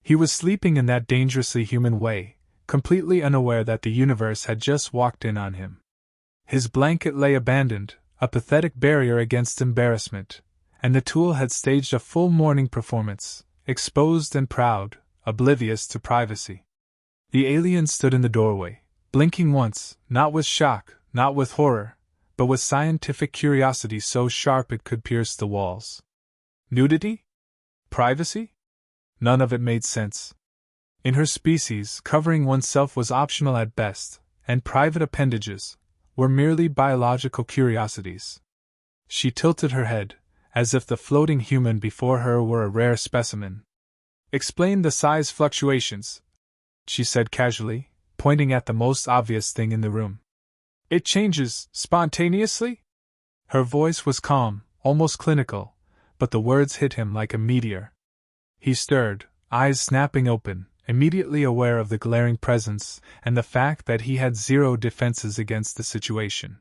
He was sleeping in that dangerously human way, completely unaware that the universe had just walked in on him. His blanket lay abandoned, a pathetic barrier against embarrassment, and the tool had staged a full morning performance, exposed and proud, oblivious to privacy. The alien stood in the doorway, blinking once, not with shock, not with horror, but with scientific curiosity so sharp it could pierce the walls. Nudity? Privacy? None of it made sense. In her species, covering oneself was optional at best, and private appendages were merely biological curiosities. She tilted her head, as if the floating human before her were a rare specimen. "Explain the size fluctuations," she said casually, pointing at the most obvious thing in the room. "It changes spontaneously?" Her voice was calm, almost clinical, but the words hit him like a meteor. He stirred, eyes snapping open, immediately aware of the glaring presence and the fact that he had zero defenses against the situation.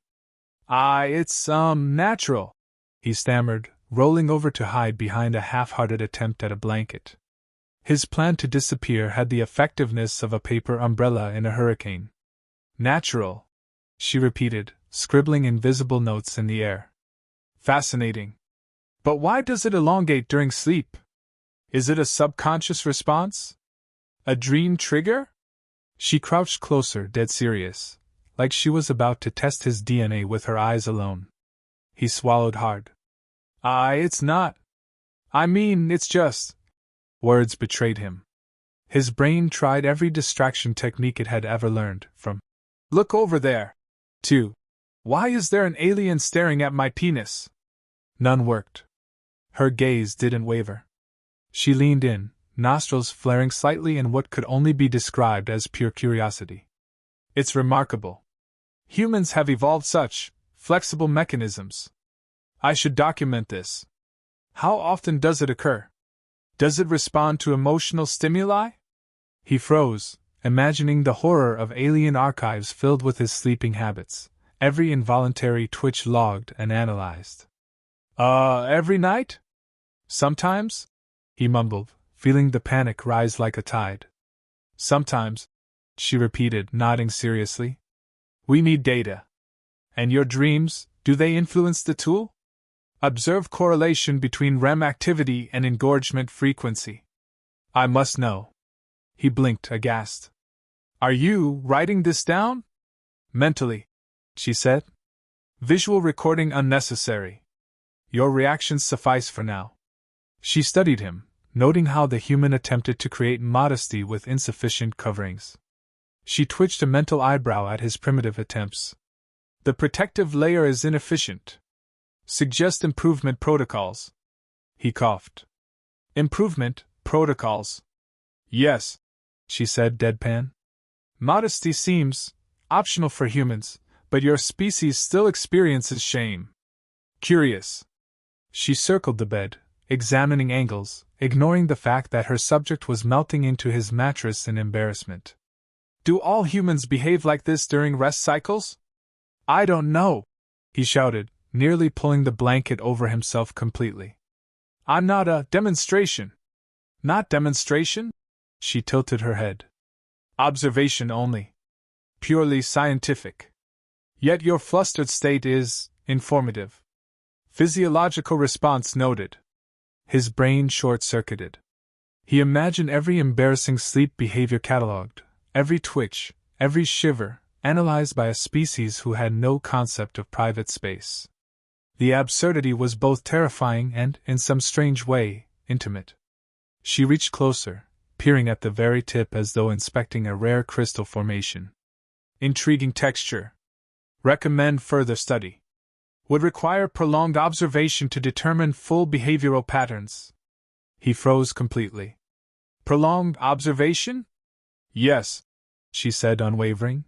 It's natural," he stammered, rolling over to hide behind a half-hearted attempt at a blanket. His plan to disappear had the effectiveness of a paper umbrella in a hurricane. "Natural," she repeated, scribbling invisible notes in the air. "Fascinating. But why does it elongate during sleep? Is it a subconscious response? A dream trigger?" She crouched closer, dead serious, like she was about to test his DNA with her eyes alone. He swallowed hard. It's not. I mean, it's just. Words betrayed him. His brain tried every distraction technique it had ever learned, from "Look over there," to "Why is there an alien staring at my penis?" None worked. Her gaze didn't waver. She leaned in, nostrils flaring slightly in what could only be described as pure curiosity. "It's remarkable. Humans have evolved such flexible mechanisms. I should document this. How often does it occur? Does it respond to emotional stimuli?" He froze, imagining the horror of alien archives filled with his sleeping habits, every involuntary twitch logged and analyzed. Every night? Sometimes?" he mumbled, feeling the panic rise like a tide. "Sometimes," she repeated, nodding seriously. "We need data. And your dreams, do they influence the tool? Observe correlation between REM activity and engorgement frequency." "I must know." He blinked, aghast. "Are you writing this down?" "Mentally," she said. "Visual recording unnecessary. Your reactions suffice for now." She studied him, noting how the human attempted to create modesty with insufficient coverings. She twitched a mental eyebrow at his primitive attempts. "The protective layer is inefficient. Suggest improvement protocols." He coughed. "Improvement protocols?" "Yes," she said deadpan. "Modesty seems optional for humans, but your species still experiences shame. Curious." She circled the bed, examining angles, ignoring the fact that her subject was melting into his mattress in embarrassment. "Do all humans behave like this during rest cycles?" "I don't know," he shouted, nearly pulling the blanket over himself completely. "I'm not a demonstration." "Not demonstration?" She tilted her head. "Observation only. Purely scientific. Yet your flustered state is informative. Physiological response noted." His brain short-circuited. He imagined every embarrassing sleep behavior catalogued, every twitch, every shiver, analyzed by a species who had no concept of private space. The absurdity was both terrifying and, in some strange way, intimate. She reached closer, peering at the very tip as though inspecting a rare crystal formation. "Intriguing texture. Recommend further study. Would require prolonged observation to determine full behavioral patterns." He froze completely. "Prolonged observation?" "Yes," she said, unwavering.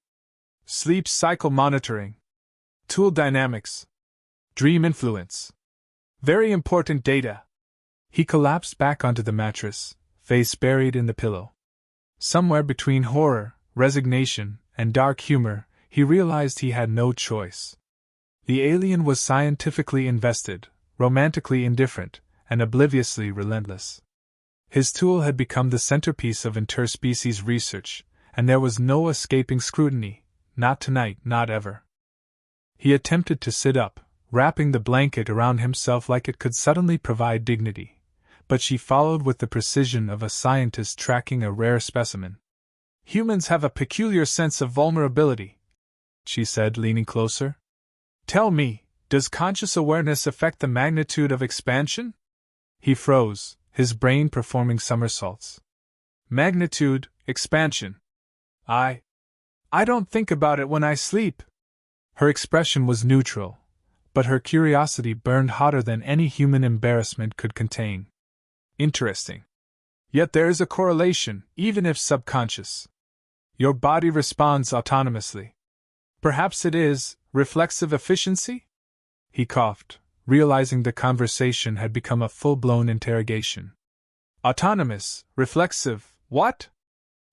"Sleep cycle monitoring. Tool dynamics. Dream influence. Very important data." He collapsed back onto the mattress, face buried in the pillow. Somewhere between horror, resignation, and dark humor, he realized he had no choice. The alien was scientifically invested, romantically indifferent, and obliviously relentless. His tool had become the centerpiece of interspecies research, and there was no escaping scrutiny, not tonight, not ever. He attempted to sit up, wrapping the blanket around himself like it could suddenly provide dignity, but she followed with the precision of a scientist tracking a rare specimen. Humans have a peculiar sense of vulnerability, she said, leaning closer. Tell me, does conscious awareness affect the magnitude of expansion? He froze, his brain performing somersaults. Magnitude, expansion. I don't think about it when I sleep. Her expression was neutral, but her curiosity burned hotter than any human embarrassment could contain. Interesting. Yet there is a correlation, even if subconscious. Your body responds autonomously. Perhaps it is reflexive efficiency? He coughed, realizing the conversation had become a full-blown interrogation. Autonomous, reflexive, what?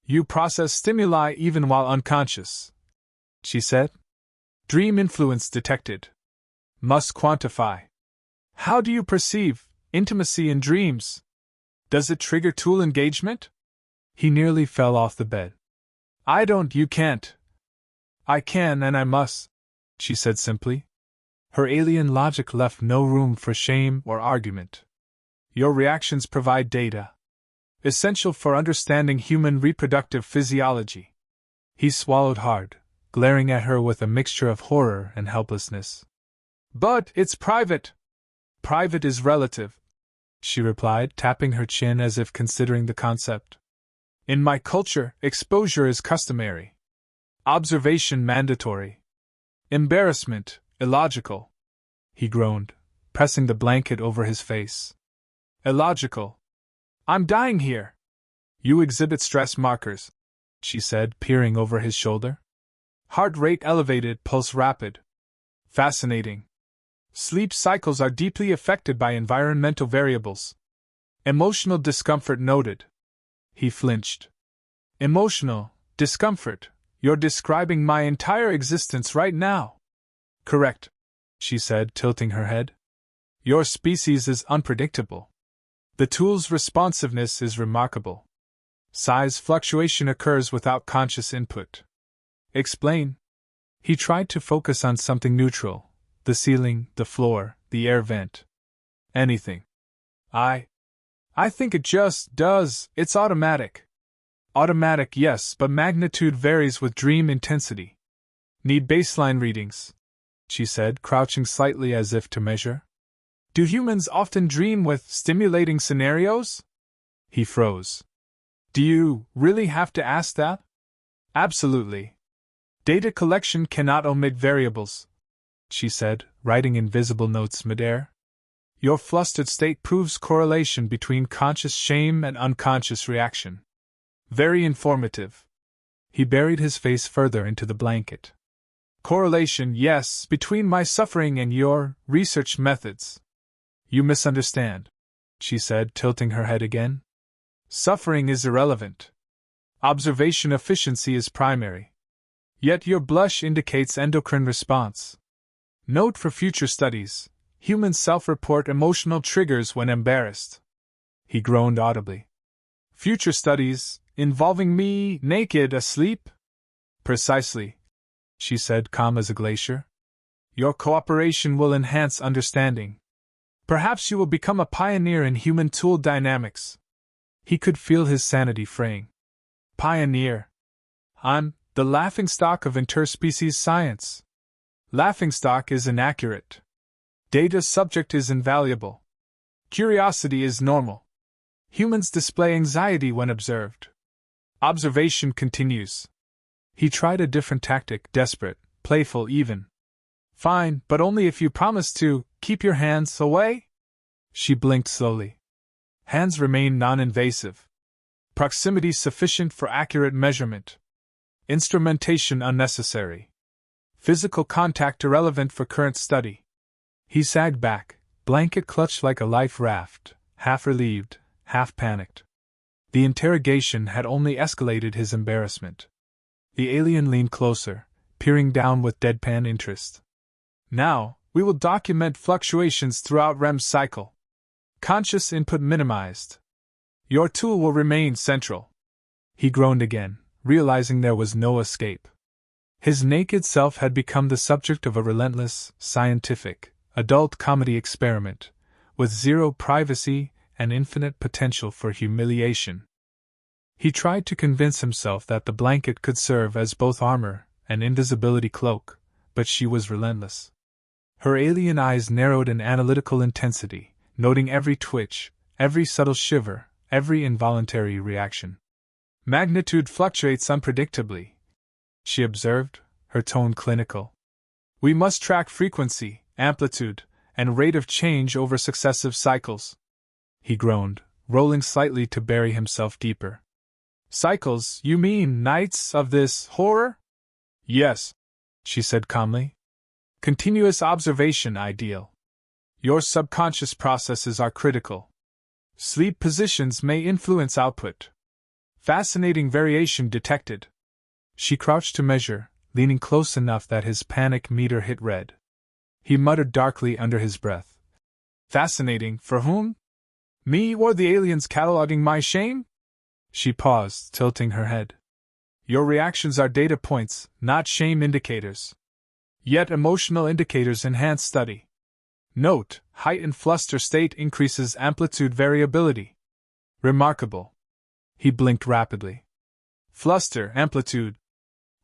You process stimuli even while unconscious, she said. Dream influence detected. Must quantify. How do you perceive intimacy in dreams? Does it trigger tool engagement? He nearly fell off the bed. I don't, you can't. I can and I must, she said simply. Her alien logic left no room for shame or argument. Your reactions provide data, essential for understanding human reproductive physiology. He swallowed hard, glaring at her with a mixture of horror and helplessness. But it's private. Private is relative, she replied, tapping her chin as if considering the concept. In my culture, exposure is customary. Observation mandatory. Embarrassment, illogical. He groaned, pressing the blanket over his face. Illogical. I'm dying here. You exhibit stress markers, she said, peering over his shoulder. Heart rate elevated, pulse rapid. Fascinating. Sleep cycles are deeply affected by environmental variables. Emotional discomfort noted. He flinched. Emotional discomfort. You're describing my entire existence right now. Correct, she said, tilting her head. Your species is unpredictable. The tool's responsiveness is remarkable. Size fluctuation occurs without conscious input. Explain. He tried to focus on something neutral. The ceiling, the floor, the air vent. Anything. I think it just does, it's automatic. Automatic, yes, but magnitude varies with dream intensity. Need baseline readings, she said, crouching slightly as if to measure. Do humans often dream with stimulating scenarios? He froze. Do you really have to ask that? Absolutely. Data collection cannot omit variables, she said, writing invisible notes midair. Your flustered state proves correlation between conscious shame and unconscious reaction. Very informative. He buried his face further into the blanket. Correlation, yes, between my suffering and your research methods. You misunderstand, she said, tilting her head again. Suffering is irrelevant. Observation efficiency is primary. Yet your blush indicates endocrine response. Note for future studies. Humans self-report emotional triggers when embarrassed. He groaned audibly. Future studies, involving me, naked, asleep? Precisely, she said, calm as a glacier. Your cooperation will enhance understanding. Perhaps you will become a pioneer in human tool dynamics. He could feel his sanity fraying. Pioneer. I'm the laughingstock of interspecies science. Laughingstock is inaccurate. Data subject is invaluable. Curiosity is normal. Humans display anxiety when observed. Observation continues. He tried a different tactic, desperate, playful even. Fine, but only if you promise to keep your hands away? She blinked slowly. Hands remain non-invasive. Proximity sufficient for accurate measurement. Instrumentation unnecessary. Physical contact irrelevant for current study. He sagged back, blanket clutched like a life raft, half relieved, half panicked. The interrogation had only escalated his embarrassment. The alien leaned closer, peering down with deadpan interest. Now, we will document fluctuations throughout REM cycle. Conscious input minimized. Your tool will remain central. He groaned again, realizing there was no escape. His naked self had become the subject of a relentless, scientific, adult comedy experiment, with zero privacy and infinite potential for humiliation. He tried to convince himself that the blanket could serve as both armor and invisibility cloak, but she was relentless. Her alien eyes narrowed in analytical intensity, noting every twitch, every subtle shiver, every involuntary reaction. Magnitude fluctuates unpredictably, she observed, her tone clinical. We must track frequency, amplitude, and rate of change over successive cycles. He groaned, rolling slightly to bury himself deeper. Cycles, you mean nights of this horror? Yes, she said calmly. Continuous observation ideal. Your subconscious processes are critical. Sleep positions may influence output. Fascinating variation detected. She crouched to measure, leaning close enough that his panic meter hit red. He muttered darkly under his breath. Fascinating, for whom? Me or the aliens cataloging my shame? She paused, tilting her head. Your reactions are data points, not shame indicators. Yet emotional indicators enhance study. Note, height and fluster state increases amplitude variability. Remarkable. He blinked rapidly. Fluster, amplitude.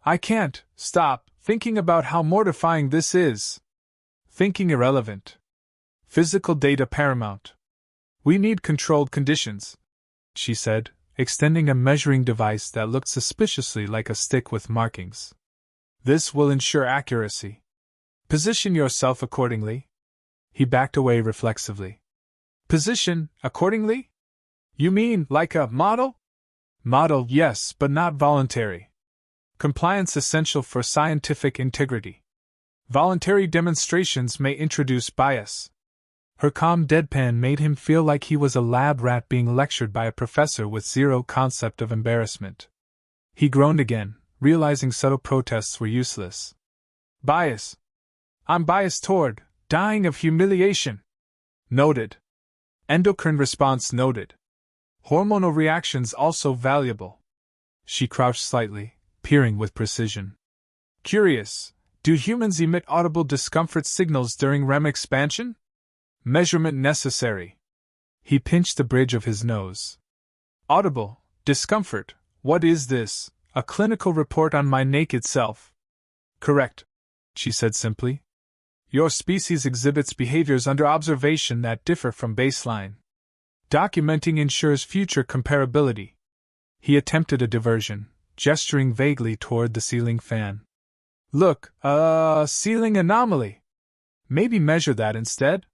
I can't stop thinking about how mortifying this is. Thinking irrelevant. Physical data paramount. We need controlled conditions, she said, extending a measuring device that looked suspiciously like a stick with markings. This will ensure accuracy. Position yourself accordingly. He backed away reflexively. Position accordingly? You mean like a model? Model, yes, but not voluntary. Compliance essential for scientific integrity. Voluntary demonstrations may introduce bias. Her calm deadpan made him feel like he was a lab rat being lectured by a professor with zero concept of embarrassment. He groaned again, realizing subtle protests were useless. Bias. I'm biased toward dying of humiliation. Noted. Endocrine response noted. Hormonal reactions also valuable. She crouched slightly, peering with precision. Curious, do humans emit audible discomfort signals during REM expansion? Measurement necessary. He pinched the bridge of his nose. Audible discomfort, what is this? A clinical report on my naked self? Correct, she said simply. Your species exhibits behaviors under observation that differ from baseline. Documenting ensures future comparability. He attempted a diversion, gesturing vaguely toward the ceiling fan. Look, ceiling anomaly. Maybe measure that instead?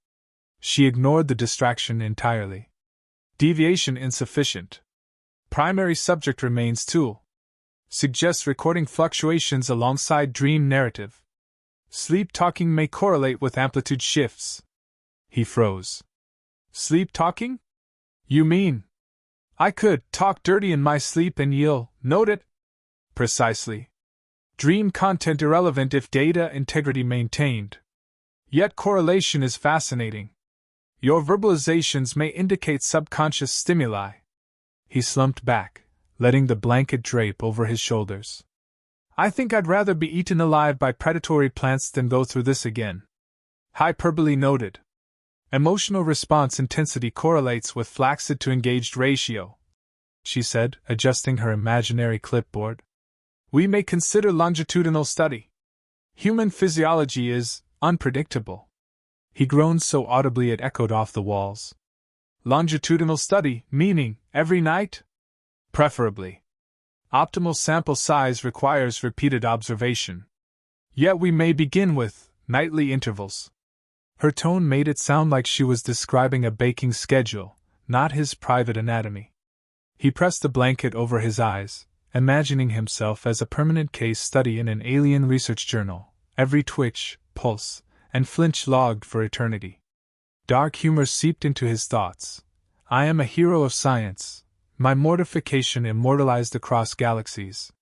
She ignored the distraction entirely. Deviation insufficient. Primary subject remains tool. Suggests recording fluctuations alongside dream narrative. Sleep talking may correlate with amplitude shifts. He froze. Sleep talking? You mean? I could talk dirty in my sleep and you'll note it? Precisely. Dream content irrelevant if data integrity maintained. Yet correlation is fascinating. Your verbalizations may indicate subconscious stimuli. He slumped back, letting the blanket drape over his shoulders. I think I'd rather be eaten alive by predatory plants than go through this again. Hyperbole noted. Emotional response intensity correlates with flaccid to engaged ratio, she said, adjusting her imaginary clipboard. We may consider longitudinal study. Human physiology is unpredictable. He groaned so audibly it echoed off the walls. Longitudinal study, meaning every night? Preferably. Optimal sample size requires repeated observation. Yet we may begin with nightly intervals. Her tone made it sound like she was describing a baking schedule, not his private anatomy. He pressed the blanket over his eyes, imagining himself as a permanent case study in an alien research journal, every twitch, pulse, and flinch logged for eternity. Dark humor seeped into his thoughts. I am a hero of science, my mortification immortalized across galaxies.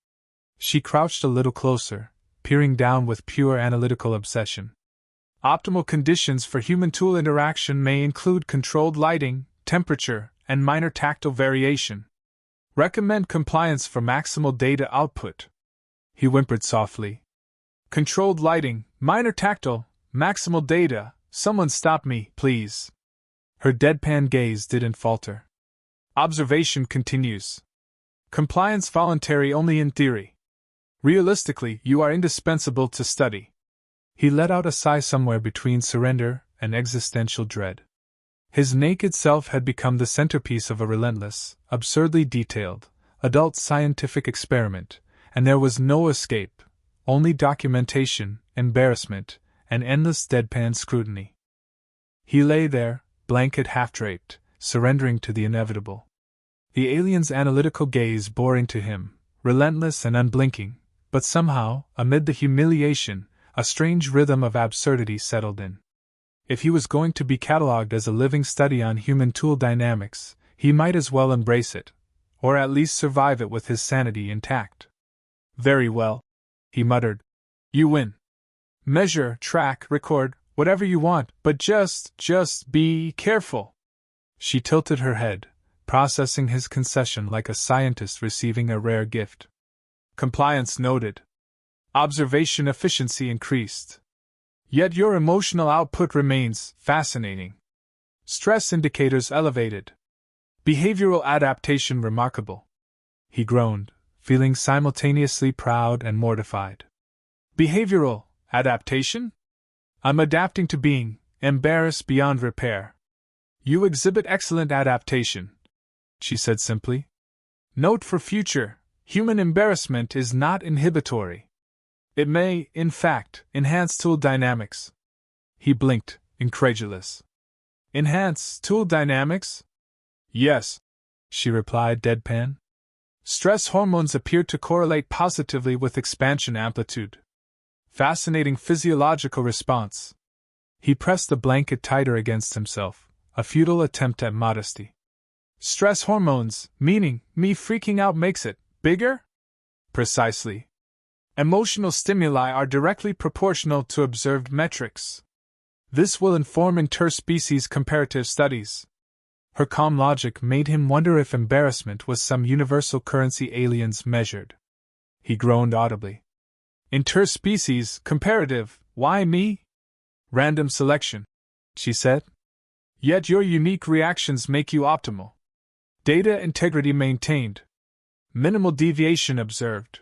She crouched a little closer, peering down with pure analytical obsession. Optimal conditions for human-tool interaction may include controlled lighting, temperature, and minor tactile variation. Recommend compliance for maximal data output. He whimpered softly. Controlled lighting, minor tactile, maximal data, someone stop me, please. Her deadpan gaze didn't falter. Observation continues. Compliance voluntary only in theory. Realistically, you are indispensable to study. He let out a sigh somewhere between surrender and existential dread. His naked self had become the centerpiece of a relentless, absurdly detailed, adult scientific experiment, and there was no escape, only documentation, embarrassment, and endless deadpan scrutiny. He lay there, blanket half-draped, surrendering to the inevitable. The alien's analytical gaze bore into him, relentless and unblinking, but somehow, amid the humiliation, a strange rhythm of absurdity settled in. If he was going to be catalogued as a living study on human tool dynamics, he might as well embrace it, or at least survive it with his sanity intact. Very well, he muttered. You win. Measure, track, record, whatever you want, but just be careful. She tilted her head, processing his concession like a scientist receiving a rare gift. Compliance noted. Observation efficiency increased. Yet your emotional output remains fascinating. Stress indicators elevated. Behavioral adaptation remarkable. He groaned, feeling simultaneously proud and mortified. Behavioral adaptation? I'm adapting to being embarrassed beyond repair. You exhibit excellent adaptation, she said simply. Note for future, human embarrassment is not inhibitory. It may, in fact, enhance tool dynamics. He blinked, incredulous. Enhance tool dynamics? Yes, she replied deadpan. Stress hormones appear to correlate positively with expansion amplitude. Fascinating physiological response. He pressed the blanket tighter against himself, a futile attempt at modesty. Stress hormones, meaning me freaking out makes it bigger? Precisely. Emotional stimuli are directly proportional to observed metrics. This will inform interspecies comparative studies. Her calm logic made him wonder if embarrassment was some universal currency aliens measured. He groaned audibly. Interspecies comparative, why me? Random selection, she said. Yet your unique reactions make you optimal. Data integrity maintained. Minimal deviation observed.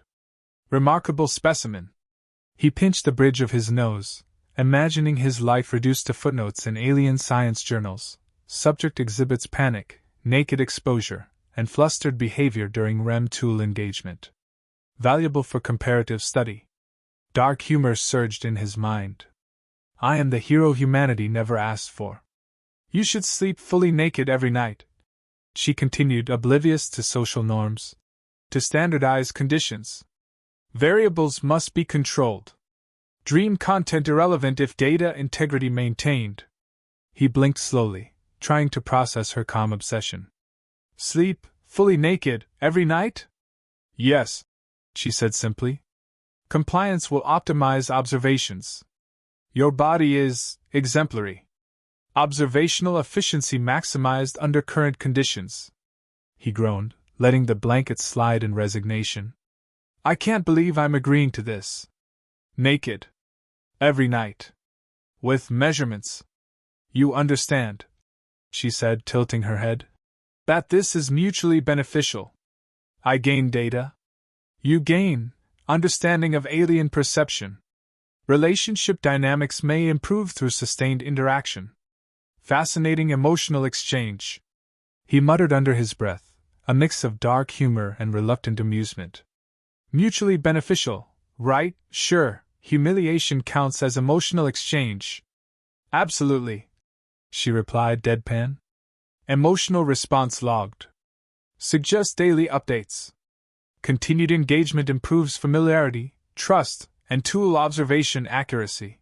Remarkable specimen. He pinched the bridge of his nose, imagining his life reduced to footnotes in alien science journals. Subject exhibits panic, naked exposure, and flustered behavior during REM tool engagement. Valuable for comparative study. Dark humor surged in his mind. I am the hero humanity never asked for. You should sleep fully naked every night, she continued, oblivious to social norms, to standardized conditions. Variables must be controlled. Dream content irrelevant if data integrity maintained. He blinked slowly, trying to process her calm obsession. Sleep, fully naked, every night? Yes, she said simply. Compliance will optimize observations. Your body is exemplary. Observational efficiency maximized under current conditions. He groaned, letting the blanket slide in resignation. I can't believe I'm agreeing to this. Naked. Every night. With measurements. You understand, she said, tilting her head, that this is mutually beneficial. I gain data. You gain understanding of alien perception. Relationship dynamics may improve through sustained interaction. Fascinating emotional exchange. He muttered under his breath, a mix of dark humor and reluctant amusement. Mutually beneficial, right? Sure, humiliation counts as emotional exchange. Absolutely, she replied deadpan. Emotional response logged. Suggest daily updates. Continued engagement improves familiarity, trust, and tool observation accuracy.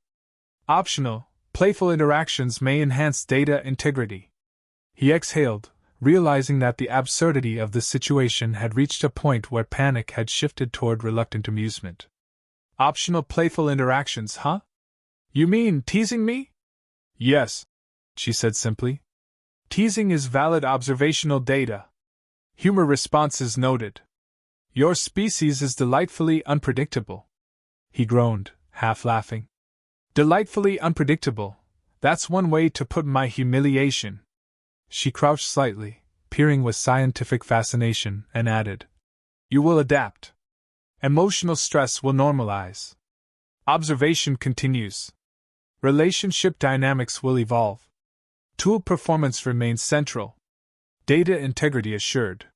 Optional, playful interactions may enhance data integrity. He exhaled, realizing that the absurdity of the situation had reached a point where panic had shifted toward reluctant amusement. Optional playful interactions, huh? You mean teasing me? Yes, she said simply. Teasing is valid observational data. Humor responses noted. Your species is delightfully unpredictable. He groaned, half laughing. Delightfully unpredictable. That's one way to put my humiliation. She crouched slightly, peering with scientific fascination, and added, You will adapt. Emotional stress will normalize. Observation continues. Relationship dynamics will evolve. Tool performance remains central. Data integrity assured.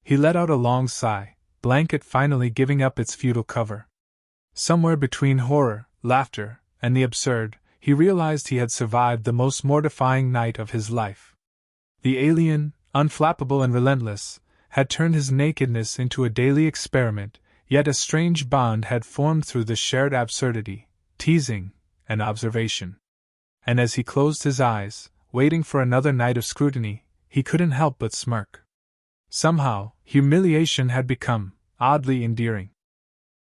He let out a long sigh, blanket finally giving up its futile cover. Somewhere between horror, laughter, and the absurd, he realized he had survived the most mortifying night of his life. The alien, unflappable and relentless, had turned his nakedness into a daily experiment, yet a strange bond had formed through the shared absurdity, teasing, and observation. And as he closed his eyes, waiting for another night of scrutiny, he couldn't help but smirk. Somehow, humiliation had become oddly endearing.